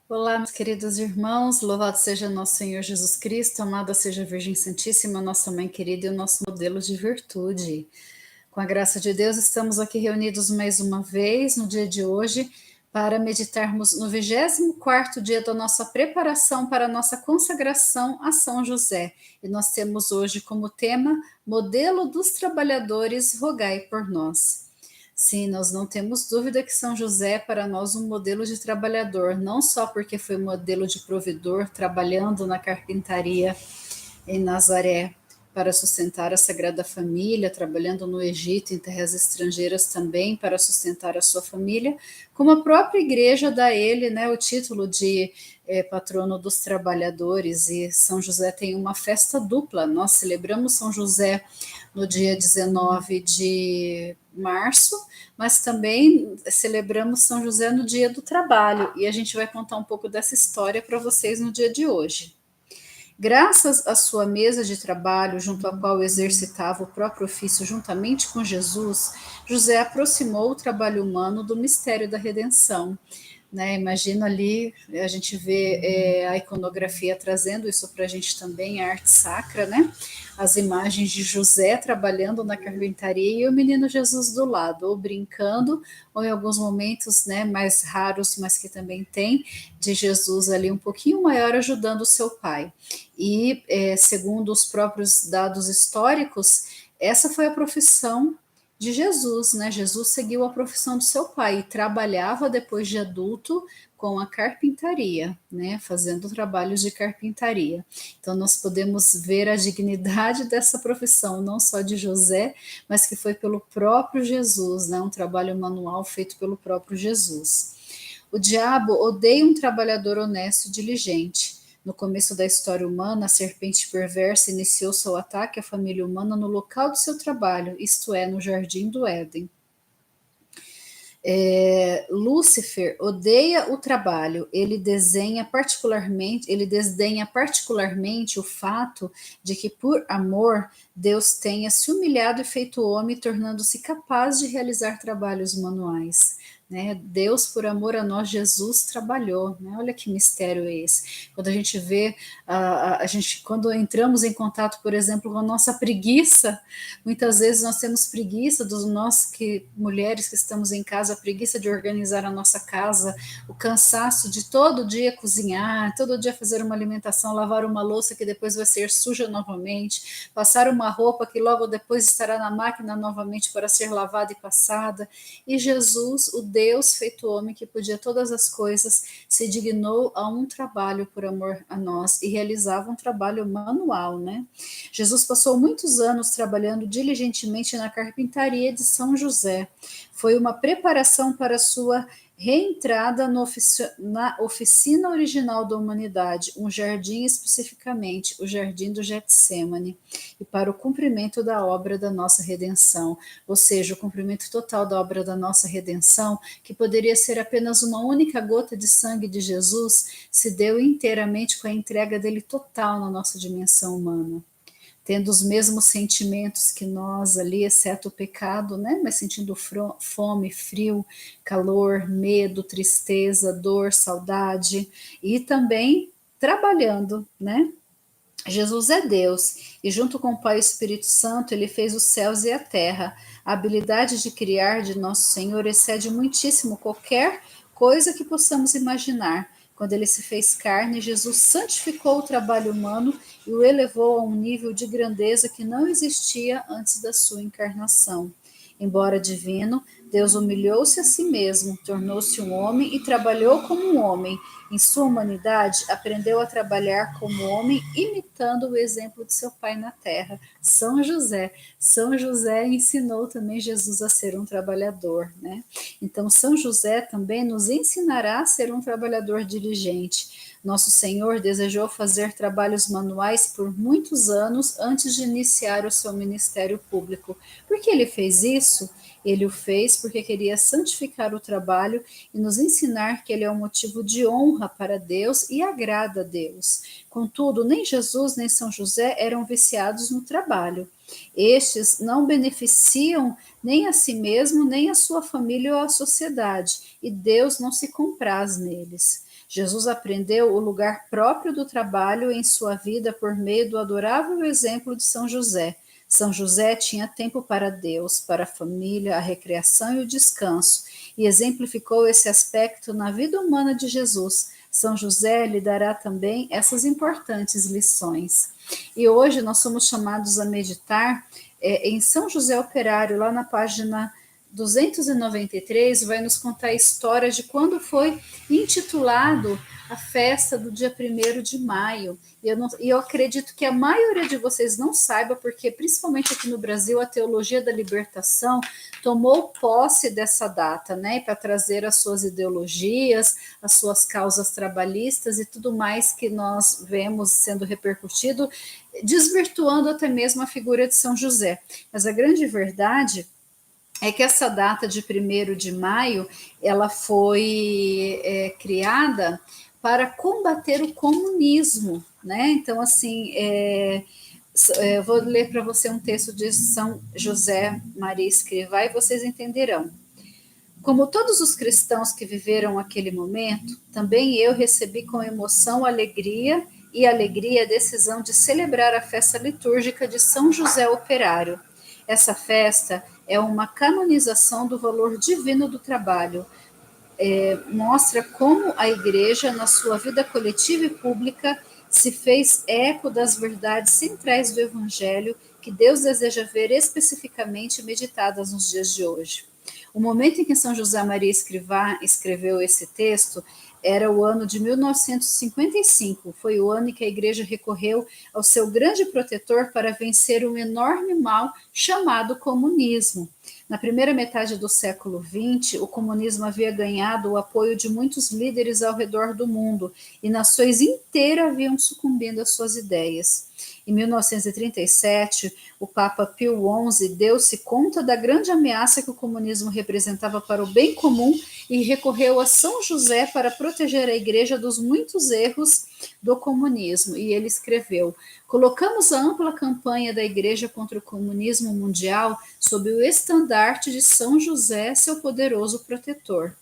Olá, meus queridos irmãos, louvado seja nosso Senhor Jesus Cristo, amada seja a Virgem Santíssima, nossa Mãe querida e o nosso modelo de virtude. Com a graça de Deus, estamos aqui reunidos mais uma vez no dia de hoje para meditarmos no 24º dia da nossa preparação para a nossa consagração a São José. E nós temos hoje como tema Modelo dos Trabalhadores, rogai por nós. Sim, nós não temos dúvida que São José é para nós um modelo de trabalhador, não só porque foi modelo de provedor, trabalhando na carpintaria em Nazaré para sustentar a Sagrada Família, trabalhando no Egito, em terras estrangeiras também para sustentar a sua família, como a própria igreja dá a ele, né, o título de patrono dos trabalhadores, e São José tem uma festa dupla. Nós celebramos São José no dia 19 de março, mas também celebramos São José no dia do trabalho, e a gente vai contar um pouco dessa história para vocês no dia de hoje. Graças à sua mesa de trabalho, junto à qual exercitava o próprio ofício juntamente com Jesus, José aproximou o trabalho humano do mistério da redenção. Né? Imagina ali, a gente vê a iconografia trazendo isso para a gente também, a arte sacra, né? As imagens de José trabalhando na carpintaria e o menino Jesus do lado, ou brincando, ou em alguns momentos, né, mais raros, mas que também tem, de Jesus ali um pouquinho maior ajudando o seu pai. E, segundo os próprios dados históricos, essa foi a profissão de Jesus, né? Jesus seguiu a profissão do seu pai e trabalhava depois de adulto com a carpintaria, né? Fazendo trabalhos de carpintaria. Então nós podemos ver a dignidade dessa profissão, não só de José, mas que foi pelo próprio Jesus, né? Um trabalho manual feito pelo próprio Jesus. O diabo odeia um trabalhador honesto e diligente. No começo da história humana, a serpente perversa iniciou seu ataque à família humana no local de seu trabalho, isto é, no jardim do Éden. Lúcifer odeia o trabalho, ele desdenha particularmente o fato de que, por amor, Deus tenha se humilhado e feito homem, tornando-se capaz de realizar trabalhos manuais. Né? Deus, por amor a nós, Jesus trabalhou. Né? Olha que mistério é esse. Quando a gente vê, quando entramos em contato, por exemplo, com a nossa preguiça, muitas vezes nós temos preguiça dos nós mulheres que estamos em casa, a preguiça de organizar a nossa casa, o cansaço de todo dia cozinhar, todo dia fazer uma alimentação, lavar uma louça que depois vai ser suja novamente, passar uma roupa que logo depois estará na máquina novamente para ser lavada e passada. E Jesus, o Deus feito homem que podia todas as coisas, se dignou a um trabalho por amor a nós e realizava um trabalho manual, né? Jesus passou muitos anos trabalhando diligentemente na carpintaria de São José. Foi uma preparação para sua reentrada na oficina original da humanidade, um jardim especificamente, o jardim do Getsemane, e para o cumprimento da obra da nossa redenção, ou seja, o cumprimento total da obra da nossa redenção, que poderia ser apenas uma única gota de sangue de Jesus, se deu inteiramente com a entrega dele total na nossa dimensão humana, tendo os mesmos sentimentos que nós ali, exceto o pecado, né? Mas sentindo fome, frio, calor, medo, tristeza, dor, saudade, e também trabalhando, né? Jesus é Deus, e junto com o Pai e o Espírito Santo, ele fez os céus e a terra. A habilidade de criar de nosso Senhor excede muitíssimo qualquer coisa que possamos imaginar. Quando ele se fez carne, Jesus santificou o trabalho humano e o elevou a um nível de grandeza que não existia antes da sua encarnação. Embora divino, Deus humilhou-se a si mesmo, tornou-se um homem e trabalhou como um homem. Em sua humanidade, aprendeu a trabalhar como homem, imitando o exemplo de seu pai na terra, São José. São José ensinou também Jesus a ser um trabalhador, né? Então, São José também nos ensinará a ser um trabalhador diligente. Nosso Senhor desejou fazer trabalhos manuais por muitos anos antes de iniciar o seu ministério público. Por que ele fez isso? Ele o fez porque queria santificar o trabalho e nos ensinar que ele é um motivo de honra para Deus e agrada a Deus. Contudo, nem Jesus nem São José eram viciados no trabalho. Estes não beneficiam nem a si mesmo, nem a sua família ou a sociedade, e Deus não se compraz neles. Jesus aprendeu o lugar próprio do trabalho em sua vida por meio do adorável exemplo de São José. São José tinha tempo para Deus, para a família, a recreação e o descanso, e exemplificou esse aspecto na vida humana de Jesus. São José lhe dará também essas importantes lições. E hoje nós somos chamados a meditar em São José Operário, lá na página 293, vai nos contar a história de quando foi intitulado a festa do dia 1º de maio. E eu acredito que a maioria de vocês não saiba, porque principalmente aqui no Brasil, a teologia da libertação tomou posse dessa data, né, para trazer as suas ideologias, as suas causas trabalhistas e tudo mais que nós vemos sendo repercutido, desvirtuando até mesmo a figura de São José. Mas a grande verdade é que essa data de 1º de maio, ela foi criada para combater o comunismo, né? Então, assim, eu vou ler para você um texto de São José Maria Escrivá e vocês entenderão. Como todos os cristãos que viveram aquele momento, também eu recebi com emoção, alegria a decisão de celebrar a festa litúrgica de São José Operário. Essa festa é uma canonização do valor divino do trabalho. Mostra como a Igreja, na sua vida coletiva e pública, se fez eco das verdades centrais do Evangelho que Deus deseja ver especificamente meditadas nos dias de hoje. O momento em que São José Maria Escrivá escreveu esse texto era o ano de 1955. Foi o ano em que a Igreja recorreu ao seu grande protetor para vencer um enorme mal chamado comunismo. Na primeira metade do século XX, o comunismo havia ganhado o apoio de muitos líderes ao redor do mundo e nações inteiras haviam sucumbido às suas ideias. Em 1937, o Papa Pio XI deu-se conta da grande ameaça que o comunismo representava para o bem comum e recorreu a São José para proteger a Igreja dos muitos erros do comunismo. E ele escreveu: colocamos a ampla campanha da Igreja contra o comunismo mundial sob o estandarte de São José, seu poderoso protetor.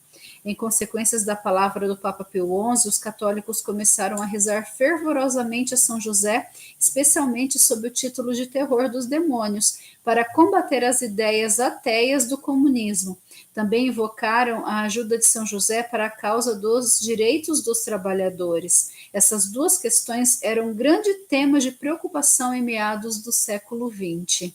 Em consequência da palavra do Papa Pio XI, os católicos começaram a rezar fervorosamente a São José, especialmente sob o título de terror dos demônios, para combater as ideias ateias do comunismo. Também invocaram a ajuda de São José para a causa dos direitos dos trabalhadores. Essas duas questões eram um grande tema de preocupação em meados do século XX.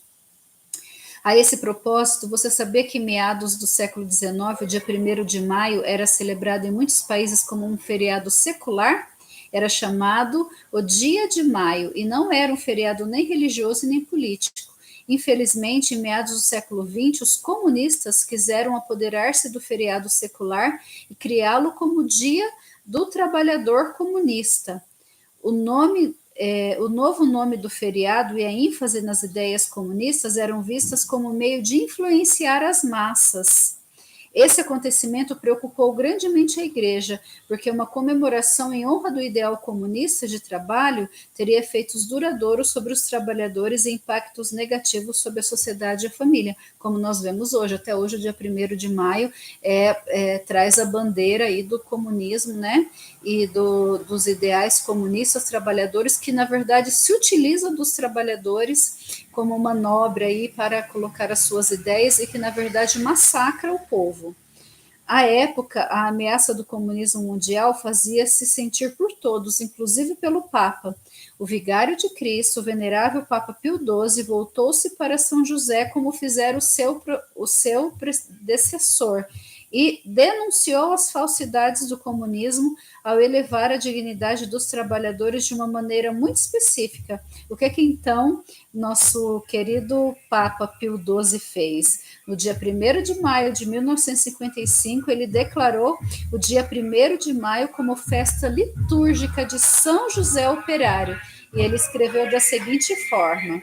A esse propósito, você sabia que em meados do século XIX, o dia 1º de maio era celebrado em muitos países como um feriado secular? Era chamado o Dia de Maio e não era um feriado nem religioso nem político. Infelizmente, em meados do século XX, os comunistas quiseram apoderar-se do feriado secular e criá-lo como Dia do Trabalhador Comunista. O novo nome do feriado e a ênfase nas ideias comunistas eram vistas como meio de influenciar as massas. Esse acontecimento preocupou grandemente a Igreja, porque uma comemoração em honra do ideal comunista de trabalho teria efeitos duradouros sobre os trabalhadores e impactos negativos sobre a sociedade e a família, como nós vemos hoje. Até hoje, o dia 1º de maio, traz a bandeira aí do comunismo, né? E dos ideais comunistas trabalhadores, que na verdade se utilizam dos trabalhadores como manobra aí para colocar as suas ideias e que na verdade massacra o povo. À época, a ameaça do comunismo mundial fazia-se sentir por todos, inclusive pelo Papa. O vigário de Cristo, o venerável Papa Pio XII, voltou-se para São José como fizera o seu predecessor e denunciou as falsidades do comunismo ao elevar a dignidade dos trabalhadores de uma maneira muito específica. O que então nosso querido Papa Pio XII fez? No dia 1º de maio de 1955, ele declarou o dia 1º de maio como festa litúrgica de São José Operário. E ele escreveu da seguinte forma: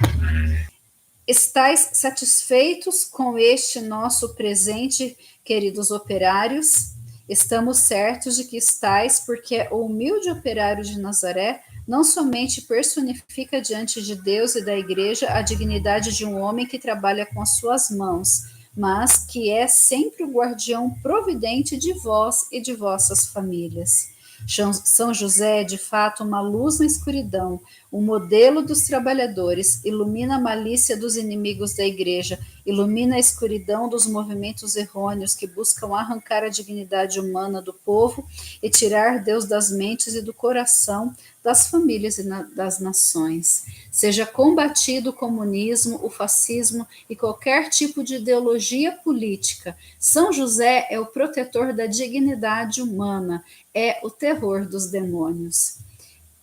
estais satisfeitos com este nosso presente, queridos operários? Estamos certos de que estais, porque o humilde operário de Nazaré não somente personifica diante de Deus e da Igreja a dignidade de um homem que trabalha com as suas mãos, mas que é sempre o guardião providente de vós e de vossas famílias. São José é, de fato, uma luz na escuridão, um modelo dos trabalhadores, ilumina a malícia dos inimigos da igreja, ilumina a escuridão dos movimentos errôneos que buscam arrancar a dignidade humana do povo e tirar Deus das mentes e do coração das famílias e das nações. Seja combatido o comunismo, o fascismo e qualquer tipo de ideologia política. São José é o protetor da dignidade humana, é o terror dos demônios.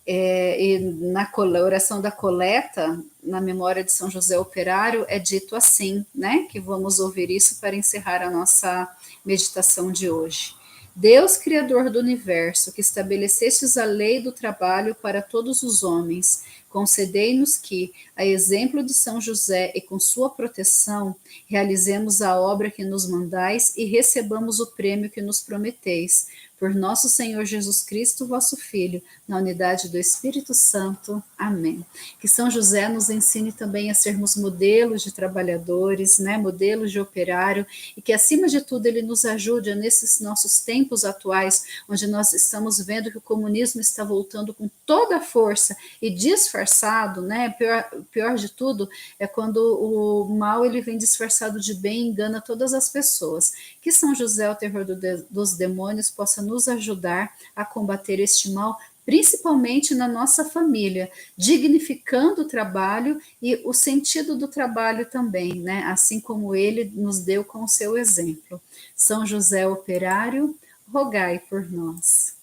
E na oração da coleta, na memória de São José Operário, é dito assim, né? Que vamos ouvir isso para encerrar a nossa meditação de hoje. Deus, Criador do universo, que estabelecestes a lei do trabalho para todos os homens, concedei-nos que, a exemplo de São José e com sua proteção, realizemos a obra que nos mandais e recebamos o prêmio que nos prometeis. Por nosso Senhor Jesus Cristo, vosso Filho, na unidade do Espírito Santo. Amém. Que São José nos ensine também a sermos modelos de trabalhadores, né, modelos de operário, e que, acima de tudo, ele nos ajude nesses nossos tempos atuais, onde nós estamos vendo que o comunismo está voltando com toda a força e disfarçado, né, pior de tudo é quando o mal ele vem disfarçado de bem e engana todas as pessoas. Que São José, o terror dos demônios, possa nos ajudar a combater este mal, principalmente na nossa família, dignificando o trabalho e o sentido do trabalho também, né? Assim como ele nos deu com o seu exemplo. São José Operário, rogai por nós.